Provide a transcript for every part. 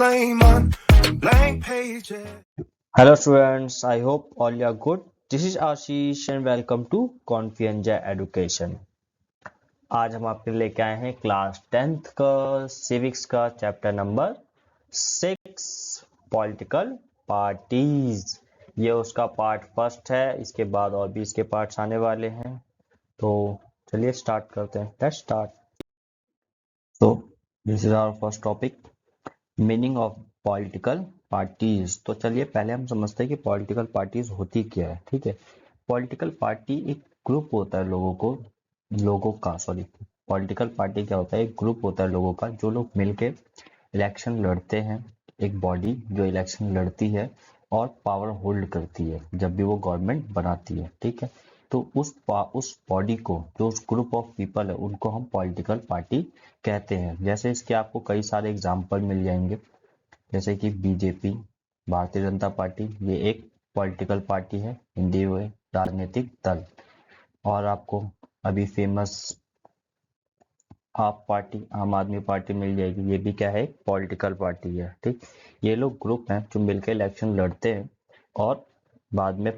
flame on blank pages. Hello students, I hope all you are good. This is Ashish and welcome to Confianza Education. आज हम आपके लेके आए हैं class 10th का civics का चैप्टर नंबर 6 पॉलिटिकल पार्टीज। ये उसका पार्ट फर्स्ट है, इसके बाद और भी इसके पार्ट्स आने वाले हैं। तो चलिए स्टार्ट करते हैं। Let's start. So this is our first topic, meaning of political parties. तो चलिए पहले हम समझते हैं कि पॉलिटिकल पार्टीज होती क्या है। ठीक है, पॉलिटिकल पार्टी एक ग्रुप होता है पॉलिटिकल पार्टी क्या होता है? एक ग्रुप होता है लोगों का जो लोग मिलके इलेक्शन लड़ते हैं। एक बॉडी जो इलेक्शन लड़ती है और पावर होल्ड करती है जब भी वो गवर्नमेंट बनाती है। ठीक है, तो उस बॉडी को, जो उस ग्रुप ऑफ पीपल है, उनको हम पॉलिटिकल पार्टी कहते हैं। जैसे इसके आपको कई सारे एग्जाम्पल मिल जाएंगे, जैसे कि बीजेपी, भारतीय जनता पार्टी, ये एक पॉलिटिकल पार्टी है, हिंदी में राजनीतिक दल। और आपको अभी फेमस आप पार्टी, आम आदमी पार्टी मिल जाएगी, ये भी क्या है? पॉलिटिकल पार्टी है। ठीक, ये लोग ग्रुप हैं जो मिलकर इलेक्शन लड़ते हैं और बाद में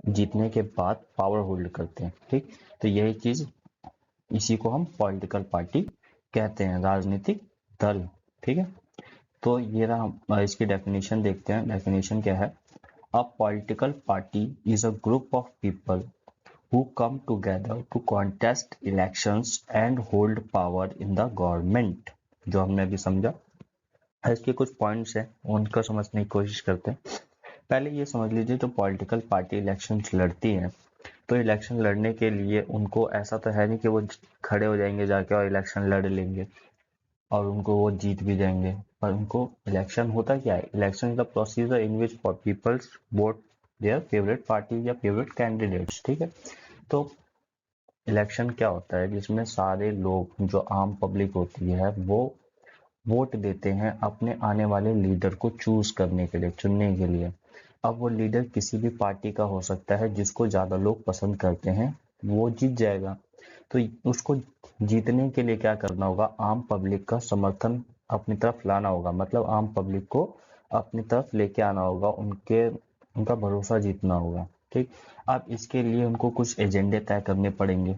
जीतने के बाद पावर होल्ड करते हैं। ठीक, तो यही चीज, इसी को हम पॉलिटिकल पार्टी कहते हैं, राजनीतिक दल। ठीक है, तो ये रहा, इसकी डेफिनेशन देखते हैं। डेफिनेशन क्या है? A political party is a group of people who come together to contest elections and hold power in the government। जो हमने अभी समझा, इसके कुछ पॉइंट्स हैं, उनको समझने की कोशिश करते हैं। पहले ये समझ लीजिए, जो पॉलिटिकल पार्टी इलेक्शन लड़ती हैं, तो इलेक्शन लड़ने के लिए उनको ऐसा तो है नहीं कि वो खड़े हो जाएंगे जाके और इलेक्शन लड़ लेंगे और उनको वो जीत भी जाएंगे। पर उनको इलेक्शन होता क्या है? Election is the procedure in which peoples vote their favourite party या फेवरेट कैंडिडेट्स। ठीक है, तो इलेक्शन क्या होता है? जिसमें सारे लोग, जो आम पब्लिक होती है, वो वोट देते हैं अपने आने वाले लीडर को चूज करने के लिए, चुनने के लिए। अब वो लीडर किसी भी पार्टी का हो सकता है, जिसको ज्यादा लोग पसंद करते हैं वो जीत जाएगा। तो उसको जीतने के लिए क्या करना होगा? आम पब्लिक का समर्थन अपनी तरफ लाना होगा, मतलब आम पब्लिक को अपनी तरफ लेके आना होगा, उनका भरोसा जीतना होगा। ठीक, अब इसके लिए उनको कुछ एजेंडे तय करने पड़ेंगे।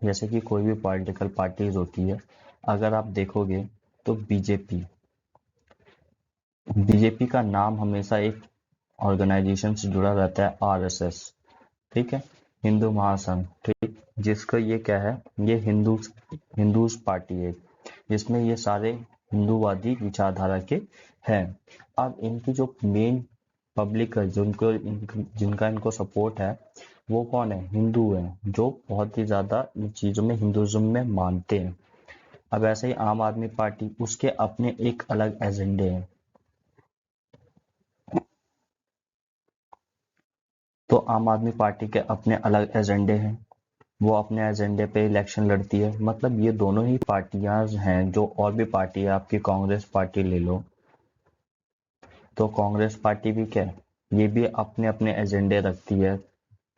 जैसे कि कोई भी पॉलिटिकल पार्टीज होती है, अगर आप देखोगे तो बीजेपी का नाम हमेशा एक ऑर्गेनाइजेशन से जुड़ा रहता है, आरएसएस। ठीक है, हिंदू महासंघ। ठीक, जिसका ये क्या है? ये हिंदूज पार्टी है, जिसमें ये सारे हिंदूवादी विचारधारा के हैं। अब इनकी जो मेन पब्लिक है, जिनका इनको सपोर्ट है, वो कौन है? हिंदू है, जो बहुत ही ज्यादा इन चीजों में, हिंदुज्म में मानते हैं। अब ऐसे ही आम आदमी पार्टी, उसके अपने एक अलग एजेंडे हैं। तो आम आदमी पार्टी के अपने अलग एजेंडे हैं, वो अपने एजेंडे पे इलेक्शन लड़ती है। मतलब ये दोनों ही पार्टियां हैं। जो और भी पार्टी है, आपकी कांग्रेस पार्टी ले लो, तो कांग्रेस पार्टी भी क्या है? ये भी अपने अपने एजेंडे रखती है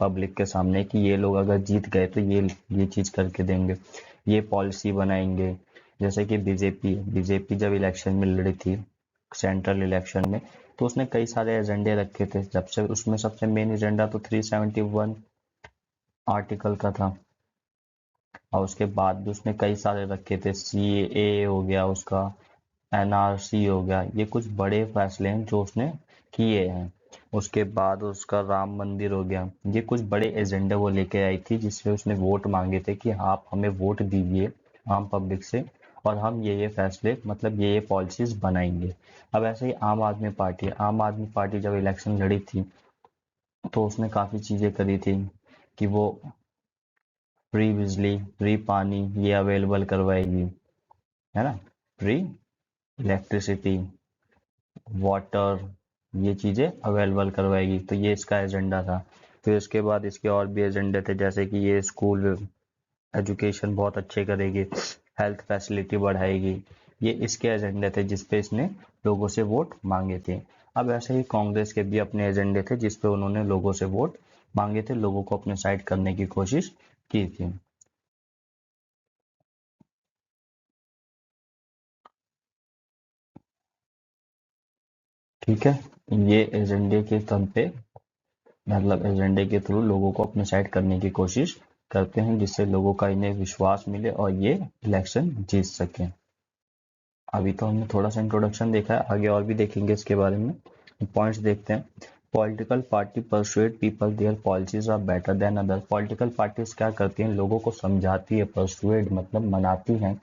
पब्लिक के सामने कि ये लोग अगर जीत गए तो ये चीज करके देंगे, ये पॉलिसी बनाएंगे। जैसे कि बीजेपी जब इलेक्शन में लड़ी थी, सेंट्रल इलेक्शन में, तो उसने कई सारे एजेंडे रखे थे। जब से उसमें सबसे मेन एजेंडा तो 371 आर्टिकल का था, और उसके बाद भी उसने कई सारे रखे थे। सीएए हो गया उसका, एनआरसी हो गया, ये कुछ बड़े फैसले हैं जो उसने किए हैं। उसके बाद उसका राम मंदिर हो गया, ये कुछ बड़े एजेंडे वो लेके आई थी, जिसमें उसने वोट मांगे थे कि आप हमें वोट दीजिए आम पब्लिक से, और हम ये फैसले, मतलब ये पॉलिसीज बनाएंगे। अब ऐसे ही आम आदमी पार्टी जब इलेक्शन लड़ी थी, तो उसने काफी चीजें करी थी कि वो फ्री बिजली, फ्री पानी ये अवेलेबल करवाएगी, है ना? फ्री इलेक्ट्रिसिटी, वाटर, ये चीजें अवेलेबल करवाएगी। तो ये इसका एजेंडा था। फिर उसके बाद इसके और भी एजेंडे थे, जैसे कि ये स्कूल एजुकेशन बहुत अच्छे करेगी, हेल्थ फैसिलिटी बढ़ाएगी। ये इसके एजेंडे थे जिसपे इसने लोगों से वोट मांगे थे। अब ऐसे ही कांग्रेस के भी अपने एजेंडे थे, जिसपे उन्होंने लोगों से वोट मांगे थे, लोगों को अपने साइड करने की कोशिश की थी। ठीक है, ये एजेंडे के तम पे मतलब एजेंडे के थ्रू लोगों को अपने साइड करने की कोशिश करते हैं, जिससे लोगों का इन्हें विश्वास मिले और ये इलेक्शन जीत सकें। अभी तो हमने थोड़ा सा इंट्रोडक्शन देखा है, आगे और भी देखेंगे इसके बारे में। पॉइंट्स देखते हैं। Political party persuade people their policies are better than other. Political parties क्या करती हैं, लोगों को समझाती है, परसुएड मतलब मनाती हैं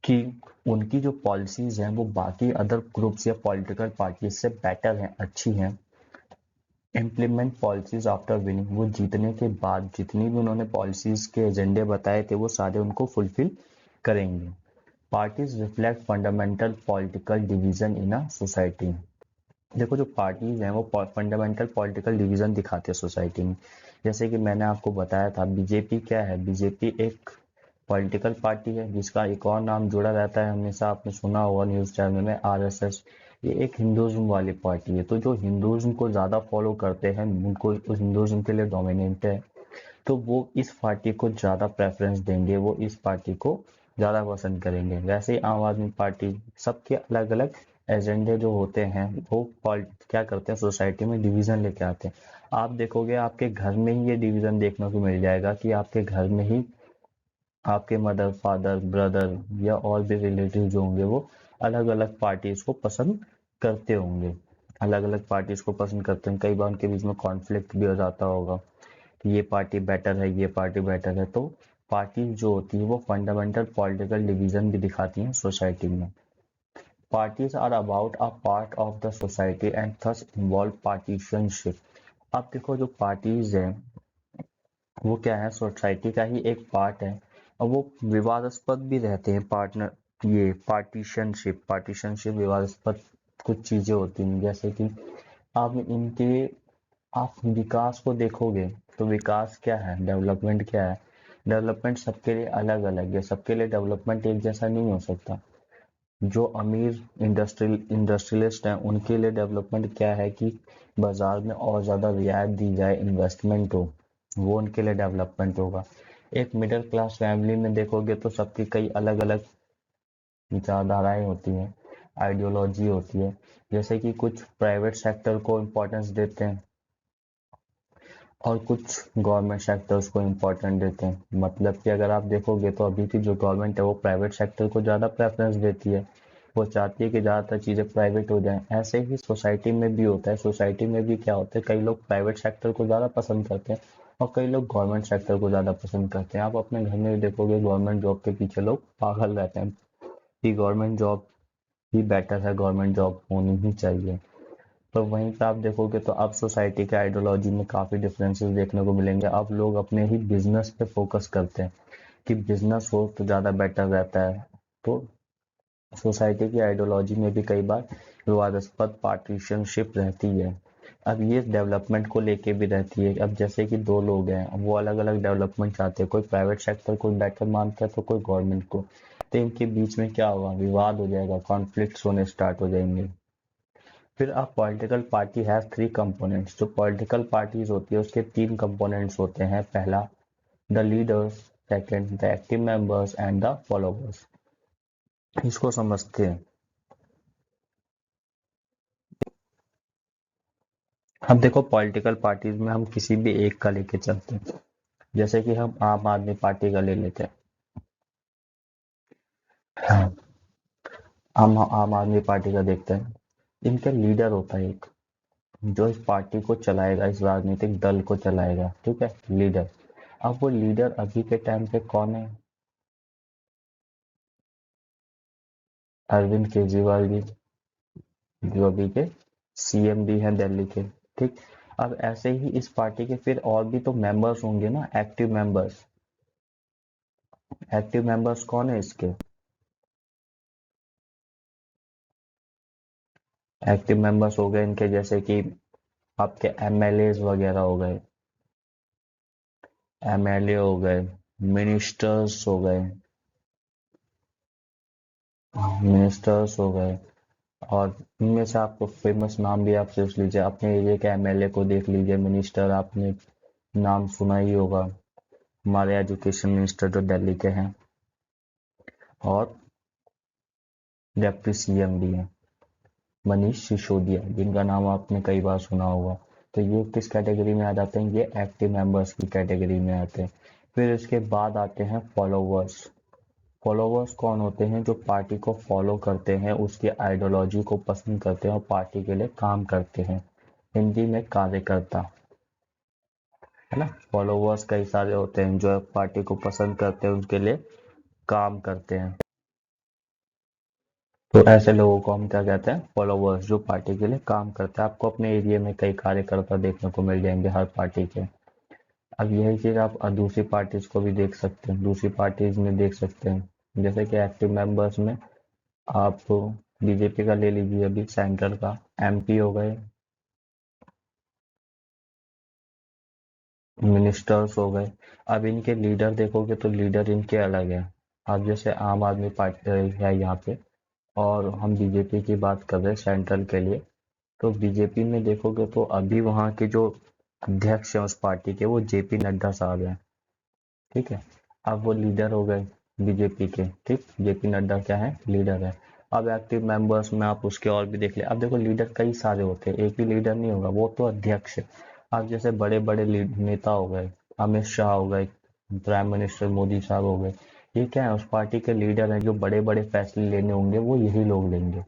कि उनकी जो पॉलिसीज हैं वो बाकी अदर ग्रुप्स या पॉलिटिकल पार्टीज से बेटर हैं, अच्छी हैं। इम्प्लीमेंट पॉलिसीज आफ्टर विनिंग, वो जीतने के बाद जितनी भी उन्होंने पॉलिसीज के एजेंडे बताए थे वो सारे उनको फुलफिल करेंगे। Parties reflect fundamental political division in a society. देखो जो पार्टीज हैं वो फंडामेंटल पॉलिटिकल डिवीजन दिखाते हैं सोसाइटी में। जैसे कि मैंने आपको बताया था, बीजेपी क्या है, बीजेपी एक पॉलिटिकल पार्टी है जिसका एक और नाम जुड़ा रहता है, हमेशा आपने सुना होगा न्यूज चैनल में, आरएसएस। ये एक हिंदुज्म वाली पार्टी है, तो जो हिंदुज्म को ज्यादा फॉलो करते हैं, उनको उस हिंदुज्म के लिए डोमिनेंट है, तो वो इस पार्टी को ज्यादा प्रेफरेंस देंगे, वो इस पार्टी को ज्यादा पसंद करेंगे। वैसे ही आम आदमी पार्टी, सबके अलग अलग एजेंडे जो होते हैं वो क्या करते हैं, सोसाइटी में डिवीजन लेके आते हैं। आप देखोगे आपके घर में ही ये डिवीजन देखने को मिल जाएगा कि आपके घर में ही आपके मदर फादर ब्रदर या और भी रिलेटिव जो होंगे वो अलग अलग पार्टीज को पसंद करते होंगे, अलग अलग पार्टीज को पसंद करते हैं। कई बार उनके बीच में कॉन्फ्लिक्ट भी हो जाता होगा कि ये पार्टी बेटर है, ये पार्टी बेटर है। तो पार्टी जो होती है वो फंडामेंटल पॉलिटिकल डिवीजन भी दिखाती हैं सोसाइटी में। Parties are about a part of the society and thus involve partisanship. अब देखो जो पार्टीज हैं वो क्या है, सोसाइटी का ही एक पार्ट है, और वो विवादास्पद भी रहते हैं। पार्टनर ये पार्टीशनशिप विवादास्पद कुछ चीजें होती हैं, जैसे कि आप इनके आप विकास को देखोगे तो विकास क्या है, डेवलपमेंट क्या है। डेवलपमेंट सबके लिए अलग अलग है, सबके लिए डेवलपमेंट एक जैसा नहीं हो सकता। जो अमीर इंडस्ट्रियलिस्ट हैं उनके लिए डेवलपमेंट क्या है कि बाजार में और ज़्यादा रियायत दी जाए, इन्वेस्टमेंट हो, वो उनके लिए डेवलपमेंट होगा। एक मिडिल क्लास फैमिली में देखोगे तो सबकी कई अलग अलग विचारधाराएं होती हैं, आइडियोलॉजी होती है। जैसे कि कुछ प्राइवेट सेक्टर को इम्पोर्टेंस देते हैं और कुछ गवर्नमेंट सेक्टर्स को इम्पोर्टेंट देते हैं। मतलब कि अगर आप देखोगे तो अभी की जो गवर्नमेंट है वो प्राइवेट सेक्टर को ज़्यादा प्रेफरेंस देती है, वो चाहती है कि ज़्यादातर चीज़ें प्राइवेट हो जाएं। ऐसे ही सोसाइटी में भी होता है, सोसाइटी में भी क्या होता है, कई लोग प्राइवेट सेक्टर को ज़्यादा पसंद करते हैं और कई लोग गवर्नमेंट सेक्टर को ज़्यादा पसंद करते हैं। आप अपने घर में भी देखोगे गवर्नमेंट जॉब के पीछे लोग पागल रहते हैं कि गवर्नमेंट जॉब ही बेटर है, गवर्नमेंट जॉब होनी ही चाहिए। तो वहीं पे आप देखोगे तो अब सोसाइटी के आइडियोलॉजी में काफ़ी डिफरेंसेस देखने को मिलेंगे। अब लोग अपने ही बिजनेस पे फोकस करते हैं कि बिजनेस हो तो ज़्यादा बेटर रहता है। तो सोसाइटी की आइडियोलॉजी में भी कई बार विवादास्पद पार्टीशनशिप रहती है। अब ये डेवलपमेंट को लेके भी रहती है। अब जैसे कि दो लोग हैं, वो अलग अलग डेवलपमेंट चाहते हैं, कोई प्राइवेट सेक्टर को बेटर मानता है तो कोई गवर्नमेंट को। तो इनके बीच में क्या होगा, विवाद हो जाएगा, कॉन्फ्लिक्ट्स होने स्टार्ट हो जाएंगे। फिर अब political party have three components. जो पॉलिटिकल पार्टीज होती है उसके तीन कंपोनेंट्स होते हैं। पहला the leaders, second the active members and the followers. इसको समझते हैं। अब देखो पॉलिटिकल पार्टीज में हम किसी भी एक का लेके चलते हैं, जैसे कि हम आम आदमी पार्टी का ले लेते हैं। हाँ, हम आम आदमी पार्टी का देखते हैं। इनका लीडर होता है एक, जो इस पार्टी को चलाएगा, इस राजनीतिक दल को चलाएगा, ठीक है, लीडर। अब वो लीडर अभी के टाइम पे कौन है, अरविंद केजरीवाल जी, जो अभी के सीएम भी हैं दिल्ली के। ठीक। अब ऐसे ही इस पार्टी के फिर और भी तो मेंबर्स होंगे ना, एक्टिव मेंबर्स। एक्टिव मेंबर्स कौन है इसके, एक्टिव मेंबर्स हो गए इनके, जैसे कि आपके एमएलए वगैरह हो गए, एमएलए हो गए, मिनिस्टर्स हो गए, मिनिस्टर्स हो गए। और इनमें से आपको फेमस नाम भी आप सोच लीजिए, अपने एरिया के एमएलए को देख लीजिए, मिनिस्टर आपने नाम सुना ही होगा, हमारे एजुकेशन मिनिस्टर जो दिल्ली के हैं, और डिप्टी सीएम भी हैं। मनीष सिसोदिया, जिनका नाम आपने कई बार सुना होगा। तो ये किस कैटेगरी में आ जाते हैं? ये एक्टिव मेंबर्स की कैटेगरी में आते हैं। फिर इसके बाद आते हैं फॉलोवर्स। फॉलोवर्स कौन होते हैं? जो पार्टी को फॉलो करते हैं, उसकी आइडियोलॉजी को पसंद करते हैं और पार्टी के लिए काम करते हैं। हिंदी में कार्यकर्ता, है ना। फॉलोवर्स कई सारे होते हैं जो पार्टी को पसंद करते हैं, उनके लिए काम करते हैं। तो ऐसे लोगों को हम क्या कहते हैं? फॉलोवर्स, जो पार्टी के लिए काम करते हैं। आपको अपने एरिया में कई कार्यकर्ता देखने को मिल जाएंगे हर पार्टी के। अब यही चीज आप दूसरी पार्टीज को भी देख सकते हैं, दूसरी पार्टीज में देख सकते हैं। जैसे कि एक्टिव मेंबर्स में आप बीजेपी का ले लीजिए, अभी सेंटर का एमपी हो गए, मिनिस्टर्स हो गए। अब इनके लीडर देखोगे तो लीडर इनके अलग है। अब जैसे आम आदमी पार्टी है यहाँ पे, और हम बीजेपी की बात कर रहे हैं सेंट्रल के लिए। तो बीजेपी में देखोगे तो अभी वहाँ के जो अध्यक्ष हैं उस पार्टी के, वो जेपी नड्डा साहब हैं। ठीक है, अब वो लीडर हो गए बीजेपी के। ठीक, जेपी नड्डा क्या है? लीडर है। अब एक्टिव मेंबर्स में आप उसके और भी देख ले। अब देखो लीडर कई सारे होते हैं, एक ही लीडर नहीं होगा, वो तो अध्यक्ष है। अब जैसे बड़े बड़े नेता हो गए, अमित शाह हो गए, प्राइम मिनिस्टर मोदी साहब हो गए, ये क्या है? उस पार्टी के लीडर हैं। जो बड़े बड़े फैसले लेने होंगे वो यही लोग लेंगे।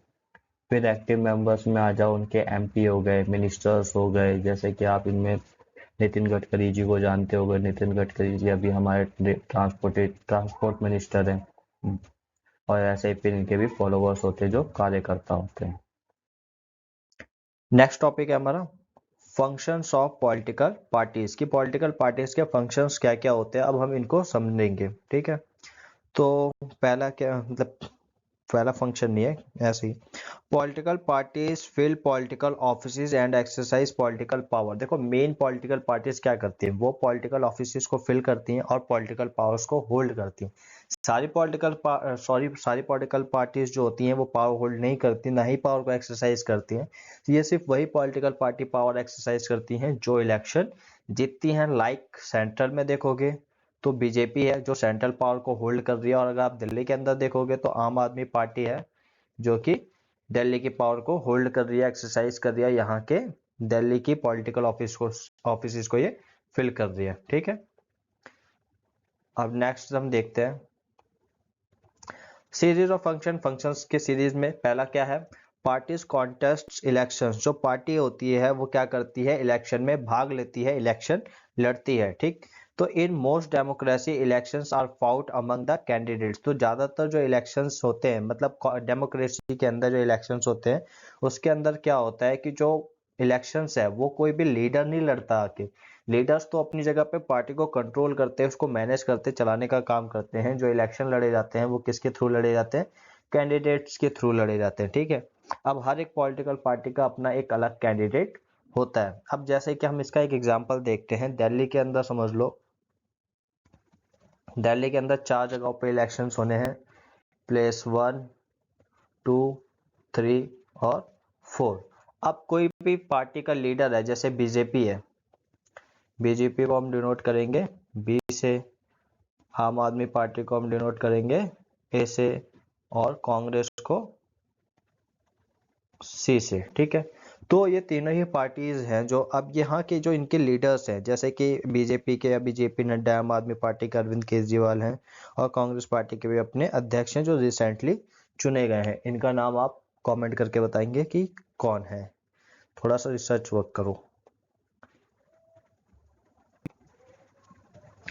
फिर एक्टिव मेंबर्स में आ जाओ, उनके एमपी हो गए, मिनिस्टर्स हो गए। जैसे कि आप इनमें नितिन गडकरी जी को जानते होंगे। नितिन गडकरी जी अभी हमारे ट्रांसपोर्ट मिनिस्टर हैं। और ऐसे ही फिर इनके भी फॉलोवर्स होते हैं जो कार्यकर्ता होते हैं। नेक्स्ट टॉपिक है हमारा फंक्शंस ऑफ पॉलिटिकल पार्टीज की। पॉलिटिकल पार्टीज के फंक्शंस क्या क्या होते हैं, अब हम इनको समझेंगे। ठीक है, तो पहला क्या मतलब, पहला फंक्शन नहीं है, ऐसे ही political parties fill political offices and exercise political power. देखो मेन पॉलिटिकल पार्टीज क्या करती हैं? वो पॉलिटिकल ऑफिसेज को फिल करती हैं और पॉलिटिकल पावर्स को होल्ड करती हैं। सारी पॉलिटिकल पार्टीज जो होती हैं वो पावर होल्ड नहीं करती, ना ही पावर को एक्सरसाइज करती हैं। तो ये सिर्फ वही पॉलिटिकल पार्टी पावर एक्सरसाइज करती हैं जो इलेक्शन जीतती हैं। लाइक सेंट्रल में देखोगे तो बीजेपी है जो सेंट्रल पावर को होल्ड कर रही है, और अगर आप दिल्ली के अंदर देखोगे तो आम आदमी पार्टी है जो कि दिल्ली की पावर को होल्ड कर रही है, एक्सरसाइज कर रही है। यहाँ के दिल्ली की पॉलिटिकल ऑफिस को ये फिल कर रही है। ठीक है, अब नेक्स्ट हम देखते हैं सीरीज ऑफ फंक्शंस के सीरीज में पहला क्या है? Parties contest elections. जो पार्टी होती है वो क्या करती है? इलेक्शन में भाग लेती है, इलेक्शन लड़ती है। ठीक, तो in most democracy elections are fought among the candidates. तो ज्यादातर जो इलेक्शंस होते हैं, मतलब डेमोक्रेसी के अंदर जो इलेक्शंस होते हैं, उसके अंदर क्या होता है कि जो इलेक्शंस है वो कोई भी लीडर नहीं लड़ता आके। लीडर्स तो अपनी जगह पे पार्टी को कंट्रोल करते हैं, उसको मैनेज करते, चलाने का काम करते हैं। जो इलेक्शन लड़े जाते हैं वो किसके थ्रू लड़े जाते हैं? कैंडिडेट्स के थ्रू लड़े जाते हैं। ठीक है, अब हर एक पॉलिटिकल पार्टी का अपना एक अलग कैंडिडेट होता है। अब जैसे कि हम इसका एक एग्जांपल देखते हैं, दिल्ली के अंदर समझ लो, दिल्ली के अंदर 4 जगहों पे इलेक्शंस होने हैं, प्लेस 1, 2, 3 और 4। अब कोई भी पार्टी का लीडर है, जैसे बीजेपी है, बीजेपी को हम डिनोट करेंगे बी से, आम आदमी पार्टी को हम डिनोट करेंगे ए से, और कांग्रेस को सी से। ठीक है, तो ये तीनों ही पार्टीज हैं जो अब यहाँ के जो इनके लीडर्स हैं, जैसे कि बीजेपी के अभी जेपी नड्डा, आम आदमी पार्टी के अरविंद केजरीवाल हैं, और कांग्रेस पार्टी के भी अपने अध्यक्ष हैं जो रिसेंटली चुने गए हैं। इनका नाम आप कमेंट करके बताएंगे कि कौन है, थोड़ा सा रिसर्च वर्क करो।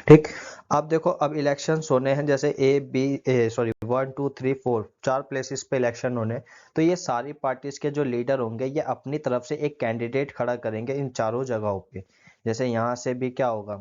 ठीक, अब देखो, अब इलेक्शन होने हैं, जैसे A B A sorry 1 2 3 4 4 places पे इलेक्शन होने। तो ये सारी पार्टीज के जो लीडर होंगे ये अपनी तरफ से एक कैंडिडेट खड़ा करेंगे इन चारों जगहों पे। जैसे यहाँ से भी क्या होगा,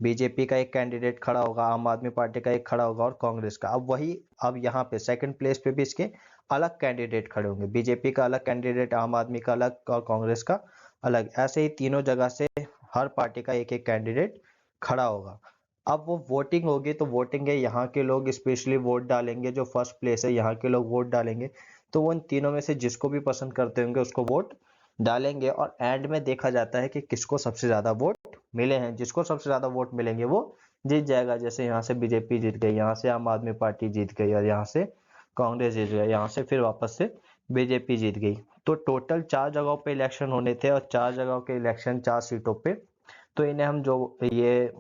बीजेपी का एक कैंडिडेट खड़ा होगा, आम आदमी पार्टी का एक खड़ा होगा, और कांग्रेस का। अब वही, अब यहाँ पे सेकंड प्लेस पे भी इसके अलग कैंडिडेट खड़े होंगे, बीजेपी का अलग कैंडिडेट, आम आदमी का अलग, और कांग्रेस का अलग। ऐसे ही तीनों जगह से हर पार्टी का एक एक कैंडिडेट खड़ा होगा। अब वो वोटिंग होगी, तो वोटिंग है, यहाँ के लोग स्पेशली वोट डालेंगे, जो फर्स्ट प्लेस है यहाँ के लोग वोट डालेंगे। तो वो इन तीनों में से जिसको भी पसंद करते होंगे उसको वोट डालेंगे, और एंड में देखा जाता है कि किसको सबसे ज्यादा वोट मिले हैं। जिसको सबसे ज्यादा वोट मिलेंगे वो जीत जाएगा। जैसे यहाँ से बीजेपी जीत गई, यहाँ से आम आदमी पार्टी जीत गई, और यहाँ से कांग्रेस जीत गई, यहाँ से फिर वापस से बीजेपी जीत गई। तो टोटल 4 जगहों पे इलेक्शन होने थे और 4 जगहों के इलेक्शन 4 सीटों पे। तो इन्हें हम जो ये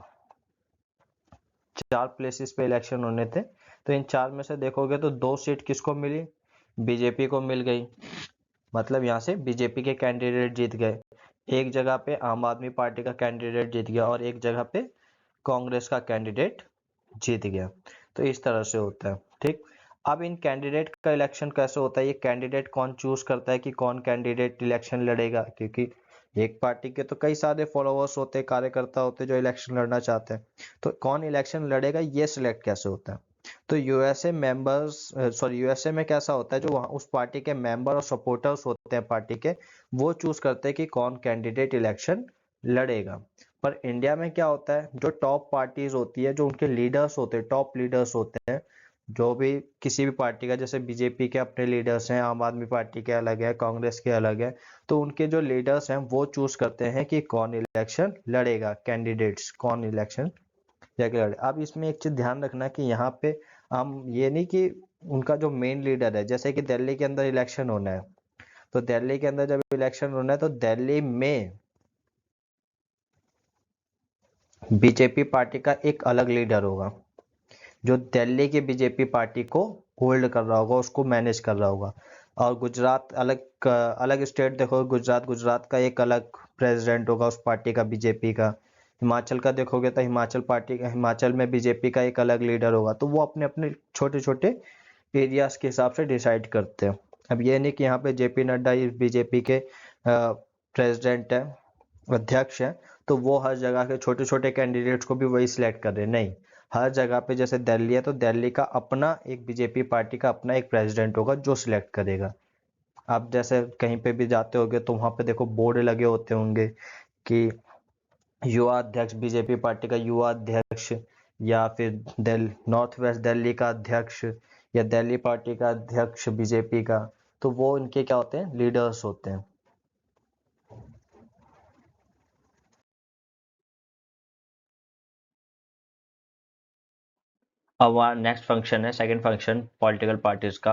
4 प्लेसेस पे इलेक्शन होने थे, तो इन 4 में से देखोगे तो 2 सीट किसको मिली, बीजेपी को मिल गई। मतलब यहाँ से बीजेपी के कैंडिडेट जीत गए। एक जगह पे आम आदमी पार्टी का कैंडिडेट जीत गया और एक जगह पे कांग्रेस का कैंडिडेट जीत गया। तो इस तरह से होता है। ठीक, अब इन कैंडिडेट का इलेक्शन कैसे होता है, ये कैंडिडेट कौन चूज करता है कि कौन कैंडिडेट इलेक्शन लड़ेगा, क्योंकि एक पार्टी के तो कई सारे फॉलोअर्स होते हैं, कार्यकर्ता होते हैं जो इलेक्शन लड़ना चाहते हैं। तो कौन इलेक्शन लड़ेगा ये सिलेक्ट कैसे होता है। तो यूएसए में कैसा होता है, जो वहाँ उस पार्टी के मेंबर और सपोर्टर्स होते हैं पार्टी के, वो चूज करते हैं कि कौन कैंडिडेट इलेक्शन लड़ेगा। पर इंडिया में क्या होता है, जो टॉप पार्टीज होती है, जो उनके लीडर्स होते हैं, टॉप लीडर्स होते हैं, जो भी किसी भी पार्टी का, जैसे बीजेपी के अपने लीडर्स हैं, आम आदमी पार्टी के अलग है, कांग्रेस के अलग है, तो उनके जो लीडर्स हैं वो चूज करते हैं कि कौन इलेक्शन लड़ेगा, कैंडिडेट्स कौन इलेक्शन जाके लड़े। अब इसमें एक चीज ध्यान रखना कि यहाँ पे हम ये नहीं कि उनका जो मेन लीडर है, जैसे कि दिल्ली के अंदर इलेक्शन होना है, तो दिल्ली के अंदर जब इलेक्शन होना है तो दिल्ली में बीजेपी पार्टी का एक अलग लीडर होगा, जो दिल्ली की बीजेपी पार्टी को होल्ड कर रहा होगा, उसको मैनेज कर रहा होगा। और गुजरात अलग अलग स्टेट देखो, गुजरात का एक अलग प्रेसिडेंट होगा उस पार्टी का, बीजेपी का। हिमाचल का देखोगे तो हिमाचल में बीजेपी का एक अलग लीडर होगा। तो वो अपने अपने छोटे छोटे एरियाज के हिसाब से डिसाइड करते हैं। अब ये नहीं कि यहाँ पे जेपी नड्डा बीजेपी के प्रेसिडेंट है, अध्यक्ष है, तो वो हर जगह के छोटे छोटे कैंडिडेट्स को भी वही सिलेक्ट कर रहे हैं, नहीं। हर जगह पे जैसे दिल्ली है तो दिल्ली का अपना एक बीजेपी पार्टी का अपना एक प्रेसिडेंट होगा जो सिलेक्ट करेगा। आप जैसे कहीं पे भी जाते होगे तो वहां पे देखो बोर्ड लगे होते होंगे कि युवा अध्यक्ष बीजेपी पार्टी का युवा अध्यक्ष, या फिर नॉर्थ वेस्ट दिल्ली का अध्यक्ष, या दिल्ली पार्टी का अध्यक्ष बीजेपी का। तो वो इनके क्या होते हैं, लीडर्स होते हैं। अब नेक्स्ट फंक्शन है, सेकंड फंक्शन पॉलिटिकल पार्टीज का।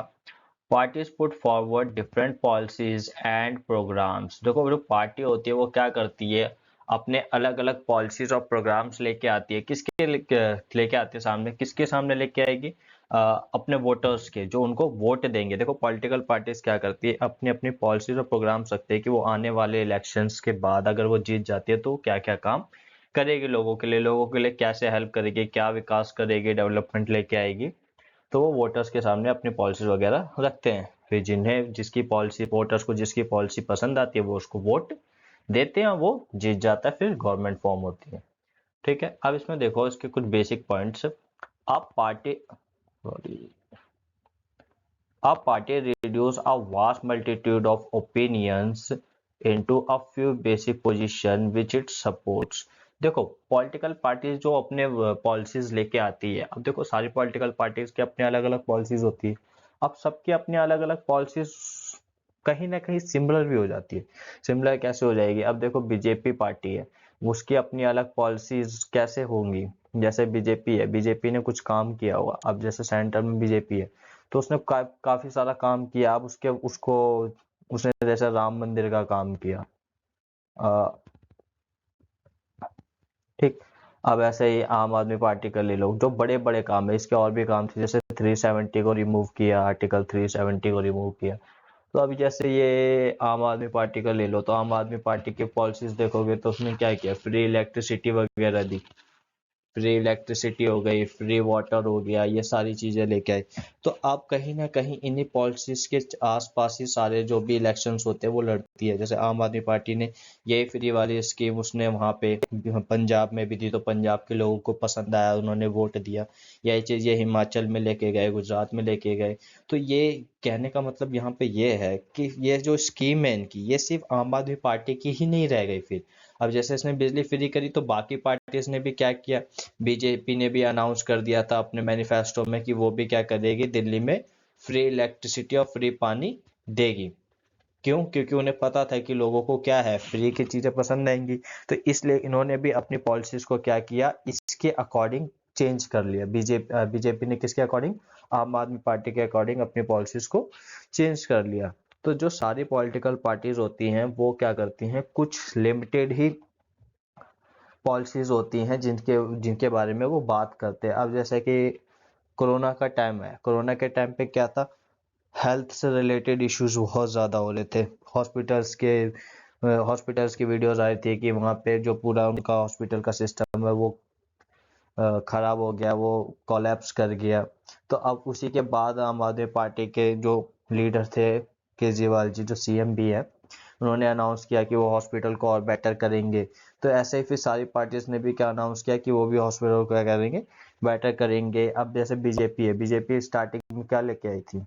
Parties put forward different policies and programmes. देखो जो पार्टी होती है वो क्या करती है, अपने अलग अलग पॉलिसीज और प्रोग्राम्स लेके आती है। किसके लेके आती है सामने, किसके सामने लेके आएगी, अपने वोटर्स के, जो उनको वोट देंगे। देखो पॉलिटिकल पार्टीज क्या करती है, अपनी अपनी पॉलिसीज और प्रोग्राम्स रखते हैं कि वो आने वाले इलेक्शंस के बाद अगर वो जीत जाती है तो क्या क्या काम करेगी लोगों के लिए कैसे हेल्प करेगी, क्या विकास करेगी, डेवलपमेंट लेके आएगी। तो वो वोटर्स के सामने अपनी पॉलिसीज वगैरह रखते हैं। फिर जिन्हें जिसकी पॉलिसी, वोटर्स को जिसकी पॉलिसी पसंद आती है वो उसको वोट देते हैं, वो जीत जाता है, फिर गवर्नमेंट फॉर्म होती है। ठीक है, अब इसमें देखो इसके कुछ बेसिक पॉइंट्स। अब पार्टी अब party reduce a vast multitude of opinions into a few basic position which it supports। देखो पॉलिटिकल पार्टीज जो अपने पॉलिसीज लेके आती है, अब देखो सारी पॉलिटिकल पार्टीज के अपने अलग अलग पॉलिसीज होती है। अब सबके अपने अलग अलग पॉलिसीज कहीं ना कहीं सिमिलर भी हो जाती है। सिमिलर कैसे हो जाएगी, अब देखो बीजेपी पार्टी है, उसकी अपनी अलग पॉलिसीज कैसे होंगी। जैसे बीजेपी है, बीजेपी ने कुछ काम किया होगा, अब जैसे सेंटर में बीजेपी है तो उसने काफी सारा काम किया। अब उसको उसने जैसे राम मंदिर का काम किया, ठीक। अब ऐसे ही आम आदमी पार्टी का ले लो, जो बड़े बड़े काम है, इसके और भी काम थे, जैसे 370 को रिमूव किया, आर्टिकल 370 को रिमूव किया। तो अभी जैसे ये आम आदमी पार्टी का ले लो, तो आम आदमी पार्टी के पॉलिसीज देखोगे तो उसने क्या किया, फ्री इलेक्ट्रिसिटी वगैरह दी, फ्री इलेक्ट्रिसिटी हो गई, फ्री वाटर हो गया, ये सारी चीजें लेके आई। तो आप कहीं ना कहीं इन्हीं पॉलिसीज के आसपास ही सारे जो भी इलेक्शंस होते हैं वो लड़ती है। जैसे आम आदमी पार्टी ने यही फ्री वाली स्कीम उसने वहां पे पंजाब में भी दी, तो पंजाब के लोगों को पसंद आया, उन्होंने वोट दिया। यही चीज ये हिमाचल में लेके गए, गुजरात में लेके गए। तो ये कहने का मतलब यहाँ पे ये है कि ये जो स्कीम है इनकी, ये सिर्फ आम आदमी पार्टी की ही नहीं रह गई। फिर अब जैसे इसने बिजली फ्री करी तो बाकी पार्टीज ने भी क्या किया, बीजेपी ने भी अनाउंस कर दिया था अपने मैनिफेस्टो में कि वो भी क्या करेगी, दिल्ली में फ्री इलेक्ट्रिसिटी और फ्री पानी देगी। क्यों, क्योंकि उन्हें पता था कि लोगों को क्या है, फ्री की चीजें पसंद आएंगी। तो इसलिए इन्होंने भी अपनी पॉलिसीज को क्या किया, इसके अकॉर्डिंग चेंज कर लिया। बीजेपी ने किसके अकॉर्डिंग, आम आदमी पार्टी के अकॉर्डिंग अपनी पॉलिसीज को चेंज कर लिया। तो जो सारी पॉलिटिकल पार्टीज होती हैं वो क्या करती हैं, कुछ लिमिटेड ही पॉलिसीज होती हैं जिनके जिनके बारे में वो बात करते हैं। अब जैसे कि कोरोना का टाइम है, कोरोना के टाइम पे क्या था, हेल्थ से रिलेटेड इश्यूज बहुत ज़्यादा हो रहे थे। हॉस्पिटल्स की वीडियोस आई थी कि वहाँ पे जो पूरा उनका हॉस्पिटल का सिस्टम है वो खराब हो गया, वो कोलैप्स कर गया। तो अब उसी के बाद आम आदमी पार्टी के जो लीडर थे, केजरीवाल जी जो सीएम भी है, उन्होंने अनाउंस किया कि वो हॉस्पिटल को और बेटर करेंगे। तो ऐसे ही फिर सारी पार्टीज ने भी क्या अनाउंस किया कि वो भी हॉस्पिटल को क्या करेंगे, बेटर करेंगे। अब जैसे बीजेपी है, बीजेपी स्टार्टिंग में क्या लेके आई थी,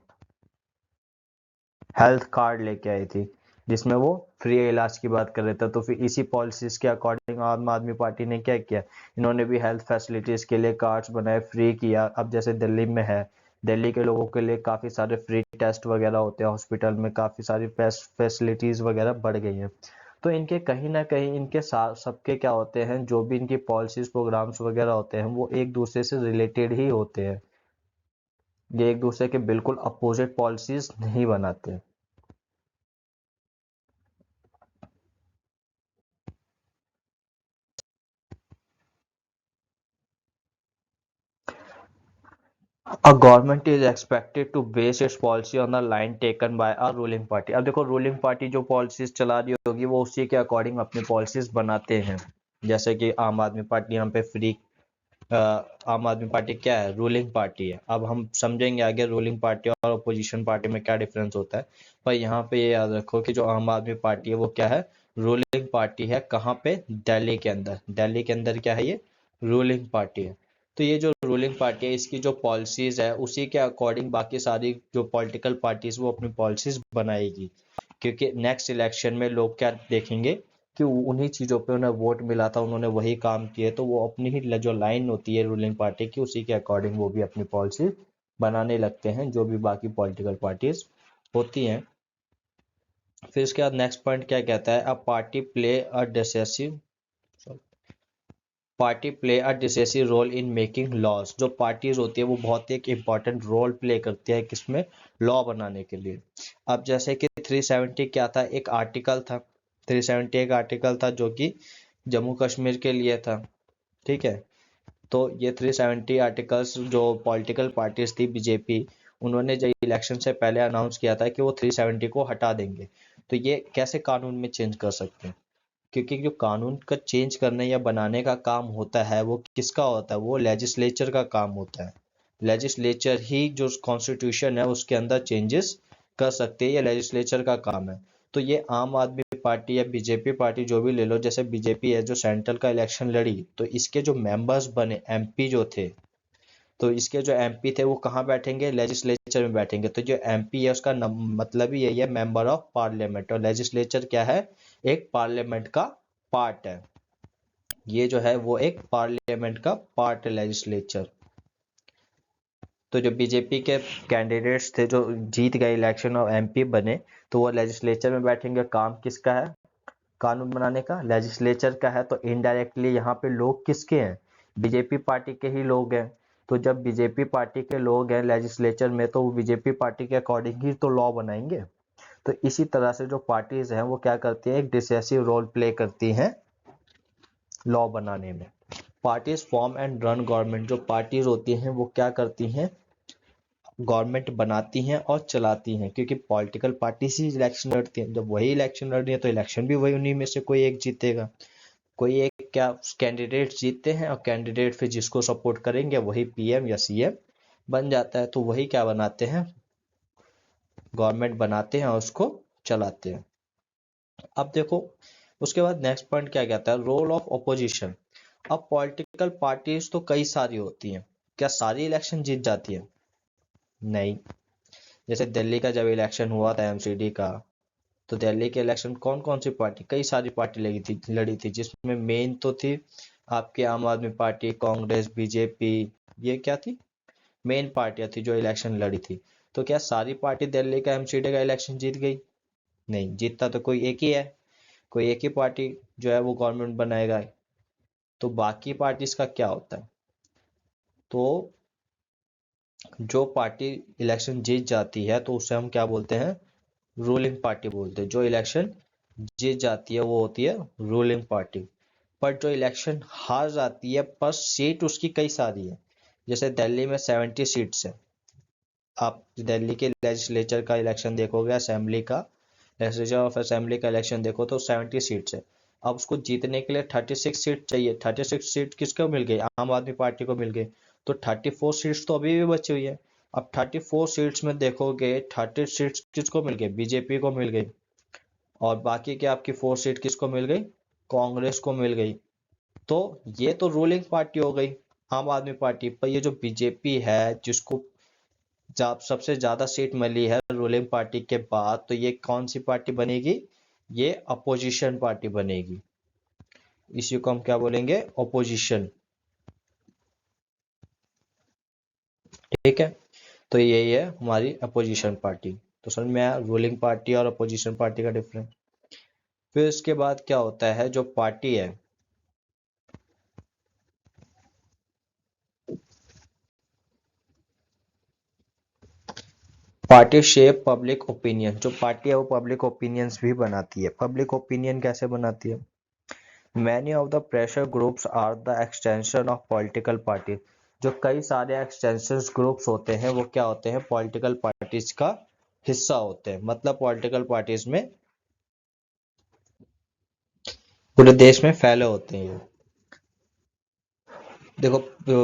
हेल्थ कार्ड लेके आई थी, जिसमें वो फ्री इलाज की बात कर रहे थे। तो फिर इसी पॉलिसीज के अकॉर्डिंग आम आदमी पार्टी ने क्या किया, इन्होंने भी हेल्थ फैसिलिटीज के लिए कार्ड्स बनाए, फ्री किया। अब जैसे दिल्ली में है, दिल्ली के लोगों के लिए काफ़ी सारे फ्री टेस्ट वगैरह होते हैं हॉस्पिटल में, काफ़ी सारी फैसिलिटीज़ वगैरह बढ़ गई हैं। तो इनके कहीं ना कहीं इनके साथ सबके क्या होते हैं, जो भी इनकी पॉलिसीज प्रोग्राम्स वगैरह होते हैं वो एक दूसरे से रिलेटेड ही होते हैं। ये एक दूसरे के बिल्कुल अपोजिट पॉलिसीज नहीं बनाते। A government is expected to base its policy on the line taken by a ruling party। अब देखो रूलिंग पार्टी जो पॉलिसीज चला रही होगी वो उसी के अकॉर्डिंग अपनी पॉलिसीज बनाते हैं। जैसे कि आम आदमी पार्टी यहाँ पे फ्री, आम आदमी पार्टी क्या है, रूलिंग पार्टी है। अब हम समझेंगे आगे रूलिंग पार्टी और अपोजिशन पार्टी में क्या डिफरेंस होता है। पर यहाँ पे ये याद रखो कि जो आम आदमी पार्टी है वो क्या है, रूलिंग पार्टी है। कहाँ पे, दिल्ली के अंदर। दिल्ली के अंदर क्या है, ये रूलिंग पार्टी है। तो ये जो रूलिंग पार्टी है इसकी जो पॉलिसीज है उसी के अकॉर्डिंग बाकी सारी जो पॉलिटिकल पार्टीज वो अपनी पॉलिसीज बनाएगी। क्योंकि नेक्स्ट इलेक्शन में लोग क्या देखेंगे कि उन्हीं चीज़ों पे उन्हें वोट मिला था, उन्होंने वही काम किए, तो वो अपनी ही जो लाइन होती है रूलिंग पार्टी की उसी के अकॉर्डिंग वो भी अपनी पॉलिसी बनाने लगते हैं, जो भी बाकी पॉलिटिकल पार्टीज होती हैं। फिर इसके बाद नेक्स्ट पॉइंट क्या कहता है, a party play a decisive party play a decisive role in making laws. जो पार्टीज होती है वो बहुत ही एक इम्पॉर्टेंट रोल प्ले करती है किसमें, लॉ बनाने के लिए। अब जैसे कि 370 क्या था, एक आर्टिकल था। 370 एक आर्टिकल था जो कि जम्मू कश्मीर के लिए था, ठीक है। तो ये 370 आर्टिकल्स जो पॉलिटिकल पार्टीज थी बीजेपी, उन्होंने जब इलेक्शन से पहले अनाउंस किया था कि वो 370 को हटा देंगे। तो ये कैसे कानून में चेंज कर सकते हैं, क्योंकि जो कानून का चेंज करने या बनाने का काम होता है वो किसका होता है, वो लेजिस्लेचर का काम होता है। लेजिस्लेचर ही जो कॉन्स्टिट्यूशन है उसके अंदर चेंजेस कर सकते हैं, ये लेजिस्लेचर का काम है। तो ये आम आदमी पार्टी या बीजेपी पार्टी जो भी ले लो, जैसे बीजेपी है जो सेंट्रल का इलेक्शन लड़ी, तो इसके जो मेंबर्स बने, एमपी जो थे, तो इसके जो एमपी थे वो कहाँ बैठेंगे, लेजिस्लेचर में बैठेंगे। तो जो एमपी है उसका मतलब ही यही है, मेंबर ऑफ पार्लियामेंट। और लेजिस्लेचर क्या है, एक पार्लियामेंट का पार्ट है। ये जो है वो एक पार्लियामेंट का पार्ट है लेजिस्लेचर। तो जो बीजेपी के कैंडिडेट्स थे जो जीत गए इलेक्शन और एमपी बने, तो वो लेजिस्लेचर में बैठेंगे। काम किसका है, कानून बनाने का, लेजिस्लेचर का है। तो इनडायरेक्टली यहाँ पे लोग किसके हैं, बीजेपी पार्टी के ही लोग हैं। तो जब बीजेपी पार्टी के लोग हैं लेजिस्लेचर में, तो वो बीजेपी पार्टी के अकॉर्डिंग ही तो लॉ बनाएंगे। तो इसी तरह से जो पार्टीज हैं वो क्या करती हैं, एक डिसेसिव रोल प्ले करती हैं लॉ बनाने में। Parties form and run government. जो पार्टीज होती हैं वो क्या करती हैं, गवर्नमेंट बनाती हैं और चलाती हैं। क्योंकि पॉलिटिकल पार्टी ही इलेक्शन लड़ती हैं, जब वही इलेक्शन लड़ रही है तो इलेक्शन भी वही, उन्हीं में से कोई एक जीतेगा। कोई एक क्या कैंडिडेट जीतते हैं और कैंडिडेट फिर जिसको सपोर्ट करेंगे वही पीएम या सीएम बन जाता है। तो वही क्या बनाते हैं, गवर्नमेंट बनाते हैं और उसको चलाते हैं। अब देखो उसके बाद नेक्स्ट पॉइंट क्या कहता है, रोल ऑफ अपोजिशन। अब पॉलिटिकल पार्टीज तो कई सारी होती हैं, क्या सारी इलेक्शन जीत जाती है, नहीं। जैसे दिल्ली का जब इलेक्शन हुआ था एमसीडी का, तो दिल्ली के इलेक्शन कौन कौन सी पार्टी, कई सारी पार्टी लड़ी थी, जिसमें मेन तो थी आपकी आम आदमी पार्टी, कांग्रेस, बीजेपी। ये क्या थी, मेन पार्टियां थी जो इलेक्शन लड़ी थी। तो क्या सारी पार्टी दिल्ली का एमसीडी का इलेक्शन जीत गई, नहीं। जीतता तो कोई एक ही है, कोई एक ही पार्टी जो है वो गवर्नमेंट बनाएगा। तो बाकी पार्टीज का क्या होता है, तो जो पार्टी इलेक्शन जीत जाती है तो उसे हम क्या बोलते हैं, रूलिंग पार्टी बोलते हैं। जो इलेक्शन जीत जाती है वो होती है रूलिंग पार्टी। पर जो इलेक्शन हार जाती है पर सीट उसकी कई सारी है, जैसे दिल्ली में 70 सीट्स है। आप दिल्ली के लेजिस्लेचर का इलेक्शन देखोगे, असेंबली का, लेजिस्लेचर ऑफ असेंबली का इलेक्शन देखो तो 70 सीट्स है। अब उसको जीतने के लिए 36 सीट चाहिए। 36 सीट किसको मिल गई? आम आदमी पार्टी को मिल गई। तो 34 सीट्स तो अभी भी बची हुई है। अब 34 सीट्स में देखोगे 30 सीट्स किसको मिल गई? बीजेपी को मिल गई। और बाकी के आपकी 4 सीट किसको मिल गई? कांग्रेस को मिल गई। तो ये तो रूलिंग पार्टी हो गई, आम आदमी पार्टी। पर ये जो बीजेपी है, जिसको जब सबसे ज्यादा सीट मिली है रूलिंग पार्टी के बाद, तो ये कौन सी पार्टी बनेगी? ये अपोजिशन पार्टी बनेगी। इसी को हम क्या बोलेंगे? अपोजिशन। ठीक है, तो यही है हमारी अपोजिशन पार्टी। तो समझ में आया रूलिंग पार्टी और अपोजिशन पार्टी का डिफरेंस। फिर इसके बाद क्या होता है, जो पार्टी है, पार्टी शेप पब्लिक ओपिनियन। जो पार्टी है वो पब्लिक ओपिनियंस भी बनाती है। पब्लिक ओपिनियन कैसे बनाती है? Many of the pressure groups are the extension of political parties। जो कई सारे एक्सटेंशन ग्रुप्स होते हैं वो क्या होते हैं? पॉलिटिकल पार्टीज का हिस्सा होते हैं। मतलब पॉलिटिकल पार्टीज में पूरे देश में फैले होते हैं ये। देखो,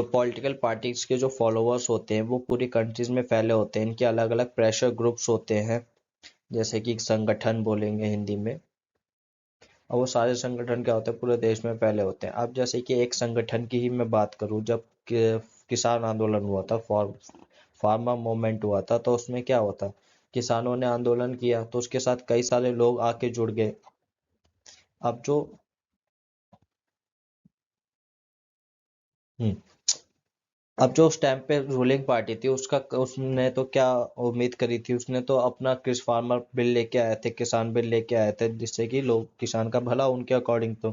पॉलिटिकल पार्टीज के जो फॉलोअर्स होते हैं वो पूरी कंट्रीज में फैले होते हैं। इनके अलग अलग प्रेशर ग्रुप्स होते हैं, जैसे कि संगठन बोलेंगे हिंदी में। और वो सारे संगठन क्या होते हैं? पूरे देश में फैले होते हैं। अब जैसे कि एक संगठन की ही मैं बात करूं, जब किसान आंदोलन हुआ था, फार्मर मूवमेंट हुआ था, तो उसमें क्या हुआ था? किसानों ने आंदोलन किया तो उसके साथ कई सारे लोग आके जुड़ गए। अब जो हम्म, अब जो उस टाइम पे रूलिंग पार्टी थी, उसका उसने तो क्या उम्मीद करी थी? उसने तो अपना किस फार्मर बिल लेके आए थे, किसान बिल लेके आए थे, जिससे कि लोग, किसान का भला उनके अकॉर्डिंग तो।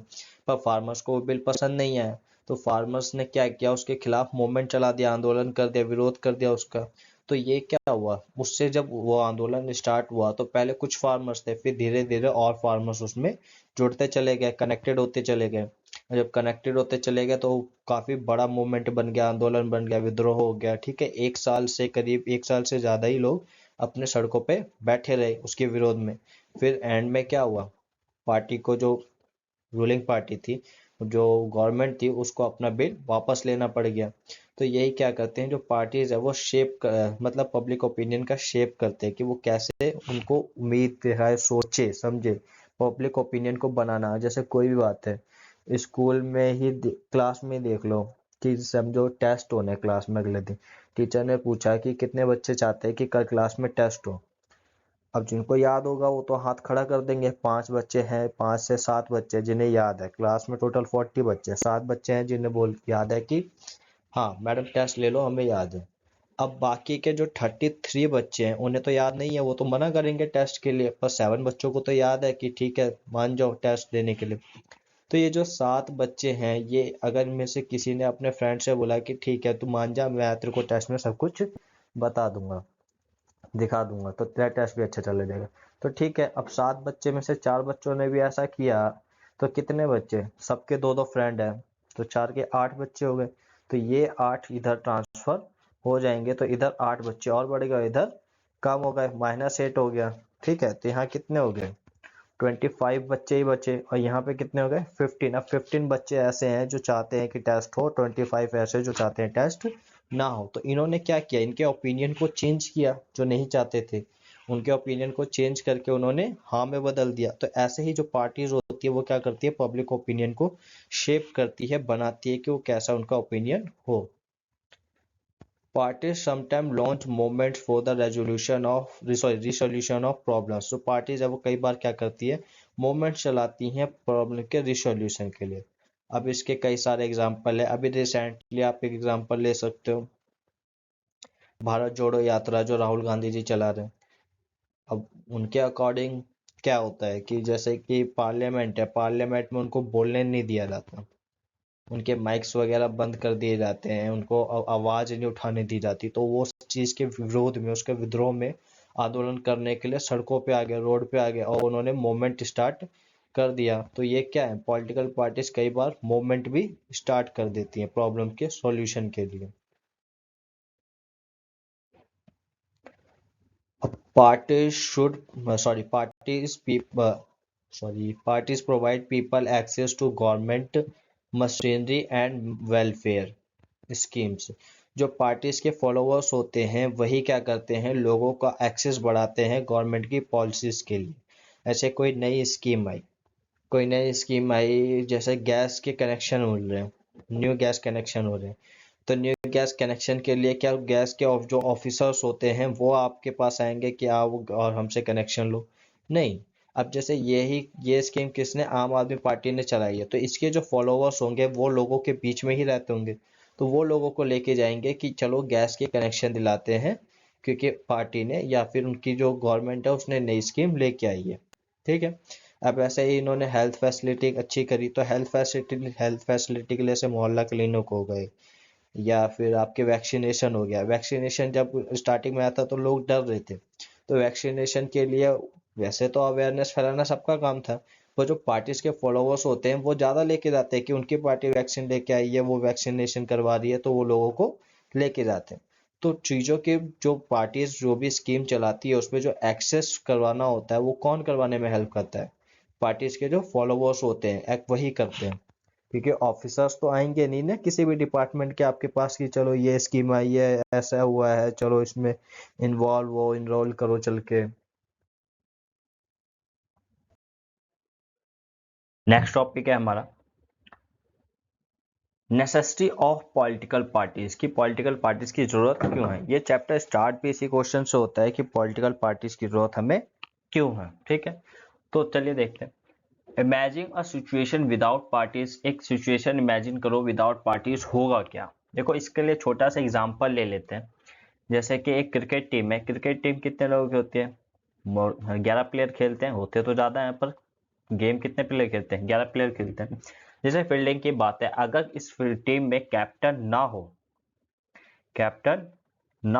पर फार्मर्स को वो बिल पसंद नहीं आया। तो फार्मर्स ने क्या किया? उसके खिलाफ मूवमेंट चला दिया, आंदोलन कर दिया, विरोध कर दिया उसका। तो ये क्या हुआ? उससे जब वो आंदोलन स्टार्ट हुआ तो पहले कुछ फार्मर्स थे, फिर धीरे धीरे और फार्मर्स उसमें जुड़ते चले गए, कनेक्टेड होते चले गए। जब कनेक्टेड होते चले गए तो काफी बड़ा मूवमेंट बन गया, आंदोलन बन गया, विद्रोह हो गया। ठीक है, एक साल से, करीब एक साल से ज्यादा ही लोग अपने सड़कों पे बैठे रहे उसके विरोध में। फिर एंड में क्या हुआ? पार्टी को, जो रूलिंग पार्टी थी, जो गवर्नमेंट थी, उसको अपना बिल वापस लेना पड़ गया। तो यही क्या करते हैं, जो पार्टीज है वो मतलब पब्लिक ओपिनियन का शेप करते हैं कि वो कैसे उनको उम्मीद है, सोचे समझे। पब्लिक ओपिनियन को बनाना, जैसे कोई भी बात है, स्कूल में ही क्लास में देख लो कि समझो टेस्ट होने क्लास में अगले दिन, टीचर ने पूछा कि कितने बच्चे चाहते हैं कि कल क्लास में टेस्ट हो। अब जिनको याद होगा वो तो हाथ खड़ा कर देंगे। 5 बच्चे हैं, 5 से 7 बच्चे जिन्हें याद है, क्लास में टोटल 40 बच्चे, 7 बच्चे हैं जिन्हें बोल याद है कि हाँ मैडम टेस्ट ले लो, हमें याद है। अब बाकी के जो 33 बच्चे हैं उन्हें तो याद नहीं है, वो तो मना करेंगे टेस्ट के लिए। पर 7 बच्चों को तो याद है कि ठीक है मान जाओ टेस्ट देने के लिए। तो ये जो 7 बच्चे हैं, ये अगर इनमें से किसी ने अपने फ्रेंड से बोला कि ठीक है तू मान जा, मैं तेरे को टेस्ट में सब कुछ बता दूंगा, दिखा दूंगा, तो तेरा टेस्ट भी अच्छा चला जाएगा। तो ठीक है, अब 7 बच्चे में से 4 बच्चों ने भी ऐसा किया, तो कितने बच्चे? सबके दो दो फ्रेंड हैं, तो 4 के 8 बच्चे हो गए। तो ये 8 इधर ट्रांसफर हो जाएंगे, तो इधर 8 बच्चे और बढ़ गए, इधर कम हो गए, -8 हो गया। ठीक है, तो यहाँ कितने हो गए? 25 बच्चे ही बचे। और यहाँ पे कितने हो गए? 15। अब 15 बच्चे ऐसे हैं जो चाहते हैं कि टेस्ट हो, 25 ऐसे जो चाहते हैं टेस्ट ना हो। तो इन्होंने क्या किया? इनके ओपिनियन को चेंज किया, जो नहीं चाहते थे उनके ओपिनियन को चेंज करके उन्होंने हाँ में बदल दिया। तो ऐसे ही जो पार्टीज होती है वो क्या करती है? पब्लिक ओपिनियन को शेप करती है, बनाती है कि वो कैसा उनका ओपिनियन हो। Parties sometimes launch movements for the resolution of problems। जो पार्टीज है वो कई बार क्या करती है? मूवमेंट चलाती हैं प्रॉब्लम के रिसोल्यूशन के लिए। अब इसके कई सारे एग्जांपल है। अभी रिसेंटली आप एक एग्जांपल ले सकते हो, भारत जोड़ो यात्रा जो राहुल गांधी जी चला रहे हैं। अब उनके अकॉर्डिंग क्या होता है कि जैसे कि पार्लियामेंट है, पार्लियामेंट में उनको बोलने नहीं दिया जाता, उनके माइक्स वगैरह बंद कर दिए जाते हैं, उनको आवाज नहीं उठाने दी जाती। तो वो उस चीज के विरोध में, उसके विद्रोह में आंदोलन करने के लिए सड़कों पे आ गए, रोड पे आ गए और उन्होंने मूवमेंट स्टार्ट कर दिया। तो ये क्या है, पॉलिटिकल पार्टीज कई बार मूवमेंट भी स्टार्ट कर देती हैं प्रॉब्लम के सॉल्यूशन के लिए। Parties should sorry parties provide people access to government machinery and welfare schemes। जो पार्टीज के फॉलोअर्स होते हैं वही क्या करते हैं, लोगों का एक्सेस बढ़ाते हैं गवर्नमेंट की पॉलिसीज के लिए। ऐसे कोई नई स्कीम आई जैसे गैस के कनेक्शन मिल रहे हैं, न्यू गैस कनेक्शन हो रहे हैं। तो न्यू गैस कनेक्शन के लिए क्या गैस के जो ऑफिसर्स होते हैं वो आपके पास आएंगे कि आप और हमसे कनेक्शन लो? नहीं। अब जैसे ये स्कीम किसने, आम आदमी पार्टी ने चलाई है, तो इसके जो फॉलोअर्स होंगे वो लोगों के बीच में ही रहते होंगे, तो वो लोगों को लेके जाएंगे कि चलो गैस के कनेक्शन दिलाते हैं, क्योंकि पार्टी ने या फिर उनकी जो गवर्नमेंट है उसने नई स्कीम लेके आई है। ठीक है। अब ऐसे ही इन्होंने हेल्थ फैसिलिटी अच्छी करी, तो हेल्थ फैसिलिटी के लिए से मोहल्ला क्लिनिक हो गए, या फिर आपके वैक्सीनेशन हो गया। वैक्सीनेशन जब स्टार्टिंग में आया था तो लोग डर रहे थे, तो वैक्सीनेशन के लिए वैसे तो अवेयरनेस फैलाना सबका काम था, पर जो पार्टीज के फॉलोअर्स होते हैं वो ज़्यादा लेके जाते हैं कि उनकी पार्टी वैक्सीन लेके आई है, वो वैक्सीनेशन करवा रही है, तो वो लोगों को लेके जाते हैं। तो चीज़ों के जो पार्टीज जो भी स्कीम चलाती है उसमें जो एक्सेस करवाना होता है वो कौन करवाने में हेल्प करता है, पार्टीज के जो फॉलोअर्स होते हैं वही करते हैं। क्योंकि ऑफिसर्स तो आएंगे नहीं ना किसी भी डिपार्टमेंट के आपके पास कि चलो ये स्कीम आई है, ऐसा हुआ है, चलो इसमें इनरोल करो चल के। नेक्स्ट टॉपिक है हमारा नेसेसिटी ऑफ पॉलिटिकल पार्टीज, की पॉलिटिकल पार्टीज की जरूरत क्यों है। ये चैप्टर स्टार्ट भी इसी क्वेश्चन से होता है कि पॉलिटिकल पार्टीज की जरूरत हमें क्यों है। ठीक है, तो चलिए देखते हैं। Imagine a situation without parties, एक सिचुएशन इमेजिन करो विदाउट पार्टीज होगा क्या। देखो इसके लिए छोटा सा एग्जांपल ले लेते हैं। जैसे कि एक क्रिकेट टीम है, क्रिकेट टीम कितने लोगों की होती है, 11 प्लेयर खेलते हैं, होते तो ज्यादा हैं पर गेम कितने प्लेयर खेलते हैं, 11 प्लेयर खेलते हैं। जैसे फील्डिंग की बात है, अगर इस टीम में कैप्टन ना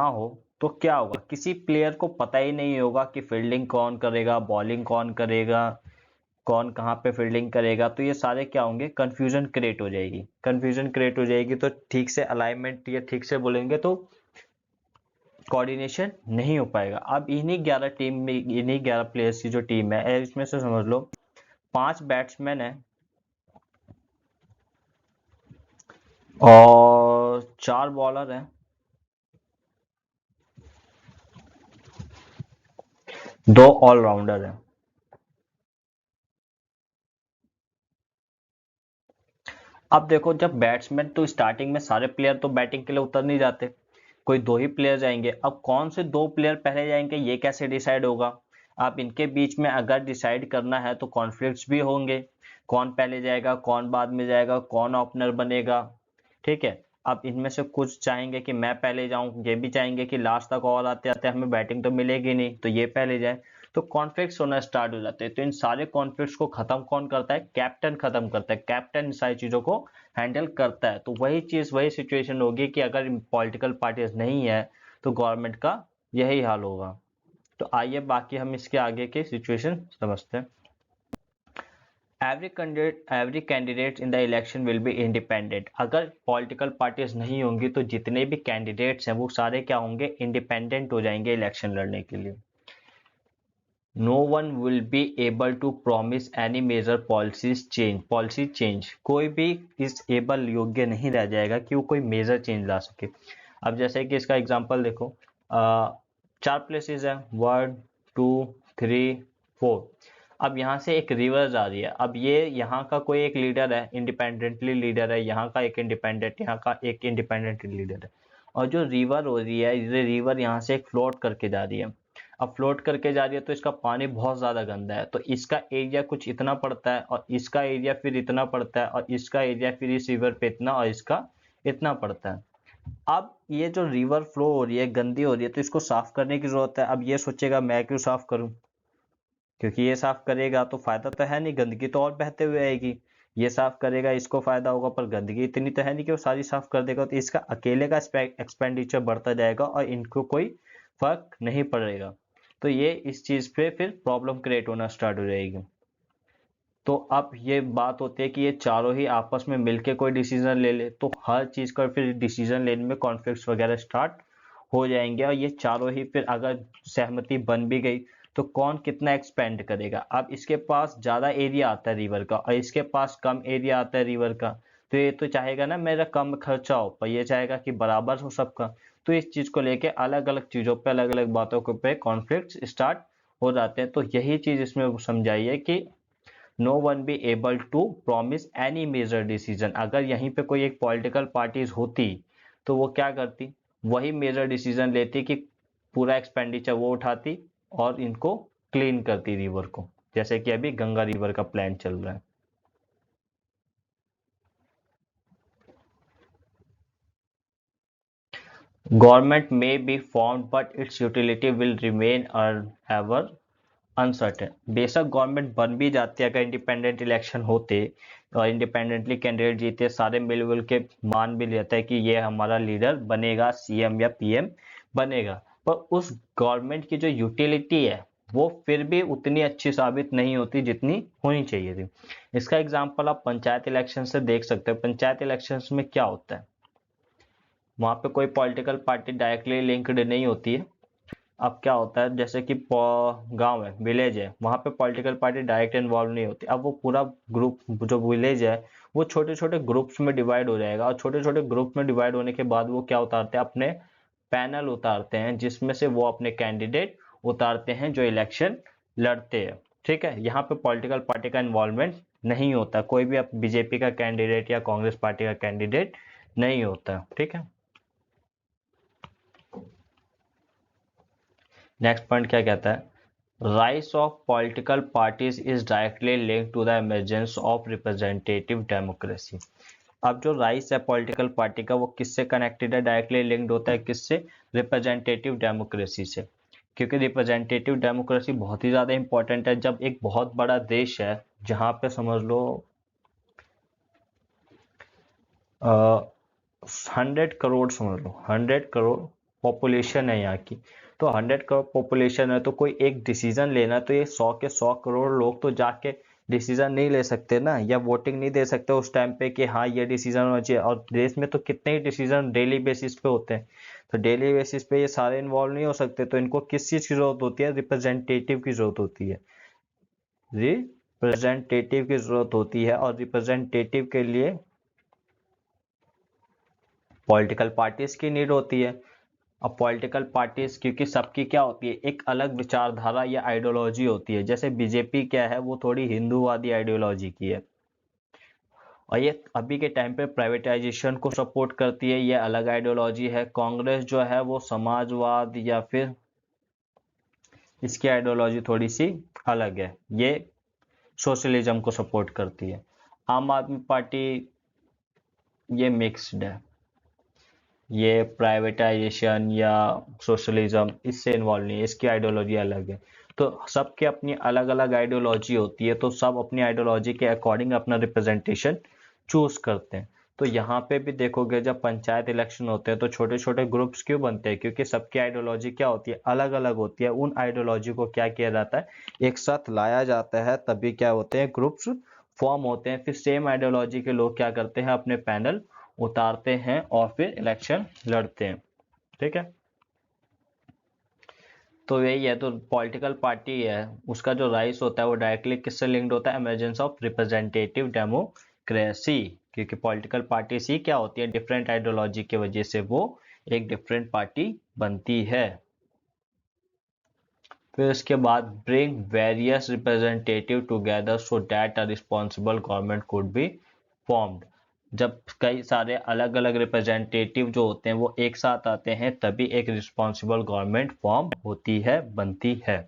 हो तो क्या होगा, किसी प्लेयर को पता ही नहीं होगा कि फील्डिंग कौन करेगा, बॉलिंग कौन करेगा, कौन कहाँ पे फील्डिंग करेगा। तो ये सारे क्या होंगे, कंफ्यूजन क्रिएट हो जाएगी। कंफ्यूजन क्रिएट हो जाएगी तो ठीक से अलाइनमेंट या ठीक से बोलेंगे तो कोऑर्डिनेशन नहीं हो पाएगा। अब इन्हीं 11 प्लेयर्स की जो टीम है, इसमें से समझ लो 5 बैट्समैन है और 4 बॉलर हैं, 2 ऑलराउंडर हैं। अब देखो जब बैट्समैन, तो स्टार्टिंग में सारे प्लेयर तो बैटिंग के लिए उतर नहीं जाते, कोई 2 ही प्लेयर जाएंगे। अब कौन से 2 प्लेयर पहले जाएंगे ये कैसे डिसाइड होगा। अब इनके बीच में अगर डिसाइड करना है तो कॉन्फ्लिक्ट्स भी होंगे, कौन पहले जाएगा, कौन बाद में जाएगा, कौन ओपनर बनेगा। ठीक है, अब इनमें से कुछ चाहेंगे कि मैं पहले जाऊं, ये भी चाहेंगे कि लास्ट तक और आते आते हमें बैटिंग तो मिलेगी नहीं तो ये पहले जाए। तो कॉन्फ्लिक्ट्स होना स्टार्ट हो जाते हैं। तो इन सारे कॉन्फ्लिक्ट्स को खत्म कौन करता है, कैप्टन खत्म करता है। कैप्टन इन सारी चीजों को हैंडल करता है। तो वही सिचुएशन होगी कि अगर पॉलिटिकल पार्टीज नहीं है तो गवर्नमेंट का यही हाल होगा। तो आइए बाकी हम इसके आगे के सिचुएशन समझते हैं। Every candidate in the election will be independent. अगर पॉलिटिकल पार्टीज नहीं होंगी तो जितने भी कैंडिडेट्स हैं वो सारे क्या होंगे, इंडिपेंडेंट हो जाएंगे इलेक्शन लड़ने के लिए। No one will be able to promise any major policy change. कोई भी इस एबल योग्य नहीं रह जाएगा कि वो कोई मेजर चेंज ला सके। अब जैसे कि इसका एग्जांपल देखो, 4 प्लेसेस है, 1 2 3 4। अब यहाँ से एक रिवर जा रही है। अब ये यहाँ का कोई एक लीडर है, इंडिपेंडेंटली लीडर है, यहाँ का एक इंडिपेंडेंट लीडर है। और जो रिवर हो रही है, ये रिवर यहाँ से एक फ्लोट करके जा रही है। अब फ्लोट करके जा रही है तो इसका पानी बहुत ज़्यादा गंदा है, तो इसका एरिया कुछ इतना पड़ता है और इसका एरिया फिर इतना पड़ता है और इसका एरिया फिर इस रिवर पे इतना और इसका इतना पड़ता है। अब ये जो रिवर फ्लो हो रही है, गंदी हो रही है, तो इसको साफ करने की जरूरत है। अब ये सोचेगा मैं क्यों साफ करूं, क्योंकि ये साफ करेगा तो फायदा तो है नहीं, गंदगी तो और बहते हुए आएगी। ये साफ करेगा इसको फायदा होगा पर गंदगी इतनी तो है नहीं कि वो सारी साफ कर देगा। तो इसका अकेले का एक्सपेंडिचर बढ़ता जाएगा और इनको कोई फर्क नहीं पड़ेगा। तो ये इस चीज पे फिर प्रॉब्लम क्रिएट होना स्टार्ट हो जाएगी। तो अब ये बात होती है कि ये चारों ही आपस में मिलके कोई डिसीजन ले ले, तो हर चीज का फिर डिसीजन लेने में कॉन्फ्लिक्ट्स वगैरह स्टार्ट हो जाएंगे, और ये चारों ही फिर अगर सहमति बन भी गई तो कौन कितना एक्सपेंड करेगा। अब इसके पास ज्यादा एरिया आता है रिवर का और इसके पास कम एरिया आता है रिवर का, तो ये तो चाहेगा ना मेरा कम खर्चा हो, पर ये चाहेगा कि बराबर हो सबका। तो इस चीज को लेके अलग अलग चीजों पे अलग अलग बातों के पे कॉन्फ्लिक्ट स्टार्ट हो जाते हैं। तो यही चीज इसमें समझाई है कि no one be able to promise any major decision. अगर यहीं पे कोई एक पॉलिटिकल पार्टीज होती तो वो क्या करती, वही मेजर डिसीजन लेती कि पूरा एक्सपेंडिचर वो उठाती और इनको क्लीन करती रिवर को, जैसे कि अभी गंगा रिवर का प्लान चल रहा है। Government may be formed but it's utility will remain ever uncertain. बेशक गवर्नमेंट बन भी जाती है अगर इंडिपेंडेंट इलेक्शन होते और इंडिपेंडेंटली कैंडिडेट जीते, सारे मिलजुल के मान भी लेते हैं कि ये हमारा लीडर बनेगा, सीएम या पीएम बनेगा, पर उस गवर्नमेंट की जो यूटिलिटी है वो फिर भी उतनी अच्छी साबित नहीं होती जितनी होनी चाहिए थी। इसका एग्जाम्पल आप पंचायत इलेक्शन से देख सकते हो। पंचायत इलेक्शन में क्या होता है, वहां पे कोई पॉलिटिकल पार्टी डायरेक्टली लिंक्ड नहीं होती है। अब क्या होता है, जैसे कि गांव है, विलेज है, वहां पे पॉलिटिकल पार्टी डायरेक्ट इन्वॉल्व नहीं होती। अब वो पूरा ग्रुप जो विलेज है वो छोटे छोटे ग्रुप्स में डिवाइड हो जाएगा, और छोटे छोटे ग्रुप में डिवाइड होने के बाद वो क्या उतारते हैं, अपने पैनल उतारते हैं जिसमें से वो अपने कैंडिडेट उतारते हैं जो इलेक्शन लड़ते हैं। ठीक है, यहाँ पे पॉलिटिकल पार्टी का इन्वॉल्वमेंट नहीं होता, कोई भी अब बीजेपी का कैंडिडेट या कांग्रेस पार्टी का कैंडिडेट नहीं होता। ठीक है, नेक्स्ट पॉइंट क्या कहता है, rise of political parties is directly linked to the emergence of representative democracy. अब जो राइज है पॉलिटिकल पार्टी का वो किससे कनेक्टेड है, डायरेक्टली लिंक्ड होता है किससे, रिप्रेजेंटेटिव डेमोक्रेसी से। क्योंकि रिप्रेजेंटेटिव डेमोक्रेसी बहुत ही ज्यादा इंपॉर्टेंट है। जब एक बहुत बड़ा देश है जहां पे समझ लो 100 करोड़, समझ लो 100 करोड़ पॉपुलेशन है यहाँ की, तो 100 करोड़ पॉपुलेशन है तो कोई एक डिसीजन लेना है, तो ये 100 लोग तो जाके डिसीजन नहीं ले सकते ना, या वोटिंग नहीं दे सकते उस टाइम पे कि हाँ ये डिसीजन होना चाहिए। और देश में तो कितने ही डिसीजन डेली बेसिस पे होते हैं, तो डेली बेसिस पे ये सारे इन्वॉल्व नहीं हो सकते, तो इनको किस चीज की जरूरत होती है, रिप्रेजेंटेटिव की जरूरत होती है। रिप्रेजेंटेटिव की जरूरत होती है, और रिप्रेजेंटेटिव के लिए पॉलिटिकल पार्टीज की नीड होती है। अब पॉलिटिकल पार्टीज क्योंकि सबकी क्या होती है, एक अलग विचारधारा या आइडियोलॉजी होती है। जैसे बीजेपी क्या है, वो थोड़ी हिंदूवादी आइडियोलॉजी की है, और ये अभी के टाइम पे प्राइवेटाइजेशन को सपोर्ट करती है, ये अलग आइडियोलॉजी है। कांग्रेस जो है वो समाजवाद या फिर इसकी आइडियोलॉजी थोड़ी सी अलग है, ये सोशलिज्म को सपोर्ट करती है। आम आदमी पार्टी ये मिक्स्ड है, ये प्राइवेटाइजेशन या सोशलिज्म इससे इन्वॉल्व नहीं है, इसकी आइडियोलॉजी अलग है। तो सबके अपनी अलग अलग आइडियोलॉजी होती है, तो सब अपनी आइडियोलॉजी के अकॉर्डिंग अपना रिप्रेजेंटेशन चूज करते हैं। तो यहाँ पे भी देखोगे जब पंचायत इलेक्शन होते हैं तो छोटे छोटे ग्रुप्स क्यों बनते हैं, क्योंकि सबकी आइडियोलॉजी क्या होती है, अलग अलग होती है। उन आइडियोलॉजी को क्या किया जाता है, एक साथ लाया जाता है, तभी क्या होते हैं, ग्रुप्स फॉर्म होते हैं। फिर सेम आइडियोलॉजी के लोग क्या करते हैं, अपने पैनल उतारते हैं और फिर इलेक्शन लड़ते हैं। ठीक है, तो यही है। तो पॉलिटिकल पार्टी है उसका जो राइस होता है वो डायरेक्टली किससे लिंक्ड होता है, इमरजेंस ऑफ रिप्रेजेंटेटिव डेमोक्रेसी। क्योंकि पॉलिटिकल पार्टी सी क्या होती है, डिफरेंट आइडियोलॉजी की वजह से वो एक डिफरेंट पार्टी बनती है। फिर उसके बाद bring various representative together so that a responsible government could be formed. जब कई सारे अलग अलग रिप्रेजेंटेटिव जो होते हैं वो एक साथ आते हैं तभी एक रिस्पॉन्सिबल गवर्नमेंट फॉर्म होती है, बनती है।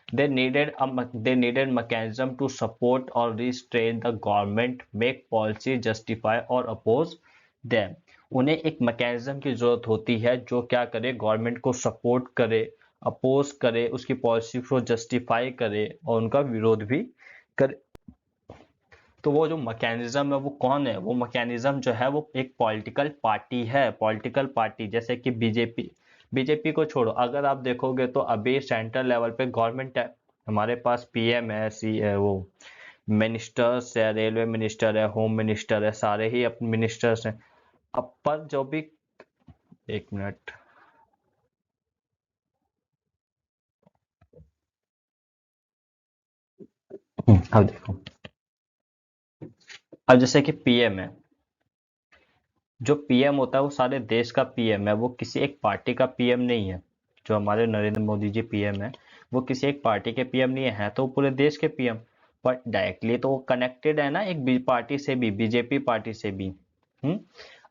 They needed mechanism to support or restrain the government, make policy justify or oppose them। उन्हें एक मैकेनिज्म की जरूरत होती है जो क्या करे, गवर्नमेंट को सपोर्ट करे, अपोज करे, उसकी पॉलिसी को जस्टिफाई करे और उनका विरोध भी करे। तो वो जो मैकेनिज्म है वो कौन है, वो मैकेनिज्म जो है वो एक पॉलिटिकल पार्टी है। पॉलिटिकल पार्टी जैसे कि बीजेपी, बीजेपी को छोड़ो, अगर आप देखोगे तो अभी सेंट्रल लेवल पे गवर्नमेंट है, हमारे पास पीएम है, सी है, वो मिनिस्टर्स है, रेलवे मिनिस्टर है, होम मिनिस्टर है, सारे ही अपने मिनिस्टर्स हैं। अब पर जो भी, एक मिनट, अब देखो, अब जैसे कि पीएम है, जो पीएम होता है वो सारे देश का पीएम है, वो किसी एक पार्टी का पीएम नहीं है। जो हमारे नरेंद्र मोदी जी पीएम है, वो किसी एक पार्टी के पीएम नहीं है, तो पूरे देश के पीएम। पर डायरेक्टली तो वो कनेक्टेड है ना एक पार्टी से भी, बीजेपी पार्टी से भी। हम्म।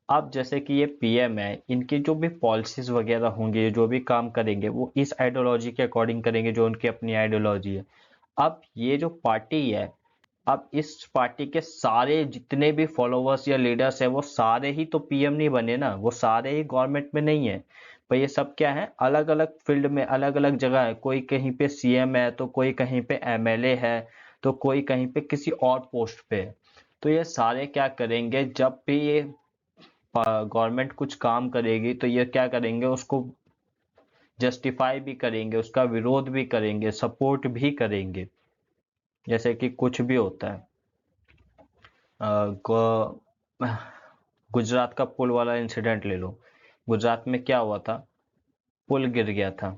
अब जैसे कि ये पीएम है, इनकी जो भी पॉलिसीज वगैरह होंगे, जो भी काम करेंगे, वो इस आइडियोलॉजी के अकॉर्डिंग करेंगे, जो उनकी अपनी आइडियोलॉजी है। अब ये जो पार्टी है, अब इस पार्टी के सारे जितने भी फॉलोवर्स या लीडर्स है, वो सारे ही तो पीएम नहीं बने ना, वो सारे ही गवर्नमेंट में नहीं है। पर ये सब क्या है, अलग अलग फील्ड में, अलग अलग जगह है। कोई कहीं पे सीएम है, तो कोई कहीं पे एमएलए है, तो कोई कहीं पे किसी और पोस्ट पे है। तो ये सारे क्या करेंगे, जब भी ये गवर्नमेंट कुछ काम करेगी, तो ये क्या करेंगे, उसको जस्टिफाई भी करेंगे, उसका विरोध भी करेंगे, सपोर्ट भी करेंगे। जैसे कि कुछ भी होता है, गुजरात का पुल वाला इंसिडेंट ले लो। गुजरात में क्या हुआ था, पुल गिर गया था।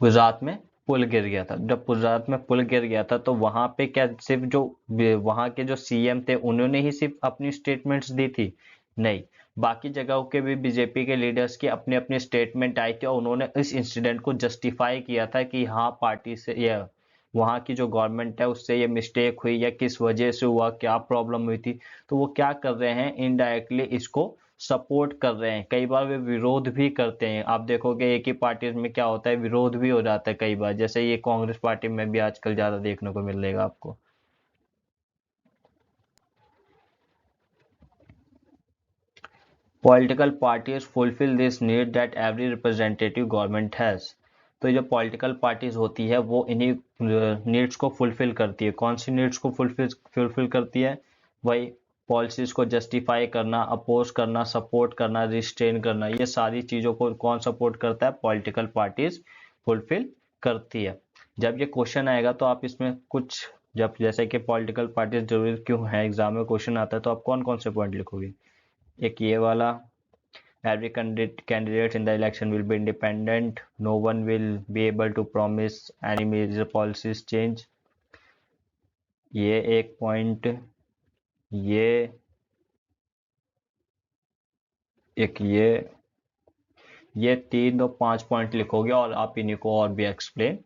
गुजरात में पुल गिर गया था। जब गुजरात में पुल गिर गया था, तो वहां पे क्या सिर्फ जो वहां के जो सीएम थे, उन्होंने ही सिर्फ अपनी स्टेटमेंट्स दी थी? नहीं, बाकी जगहों के भी बीजेपी के लीडर्स की अपनी अपनी स्टेटमेंट आई थी, और उन्होंने इस इंसिडेंट को जस्टिफाई किया था कि हाँ, पार्टी से या वहाँ की जो गवर्नमेंट है उससे ये मिस्टेक हुई, या किस वजह से हुआ, क्या प्रॉब्लम हुई थी। तो वो क्या कर रहे हैं, इनडायरेक्टली इसको सपोर्ट कर रहे हैं। कई बार वे विरोध भी करते हैं। आप देखोगे एक ही पार्टी में क्या होता है, विरोध भी हो जाता है कई बार, जैसे ये कांग्रेस पार्टी में भी आजकल ज्यादा देखने को मिलेगा आपको। Political parties fulfil this need that every representative government has. तो ये जो पॉलिटिकल पार्टीज होती है, वो इन्हीं नीड्स को फुलफिल करती है। कौन सी नीड्स को फुलफिल करती है? वही पॉलिसीज को जस्टिफाई करना, अपोज करना, सपोर्ट करना, रिस्ट्रेन करना, ये सारी चीजों को कौन सपोर्ट करता है? पॉलिटिकल पार्टीज फुलफिल करती है। जब ये क्वेश्चन आएगा तो आप इसमें कुछ, जब जैसे कि पॉलिटिकल पार्टीज जरूरी क्यों है, एग्जाम में क्वेश्चन आता है, तो आप कौन कौन से पॉइंट लिखोगे? एक ये वाला, every candidate in the election will be independent, no one will be able to promise any major policies change, ये एक पॉइंट, ये एक, ये 3 और 5 पॉइंट लिखोगे, और आप इन्हीं को और भी एक्सप्लेन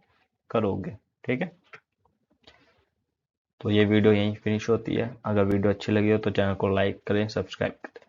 करोगे। ठीक है, तो ये वीडियो यहीं फिनिश होती है। अगर वीडियो अच्छी लगी हो तो चैनल को लाइक करें, सब्सक्राइब करें।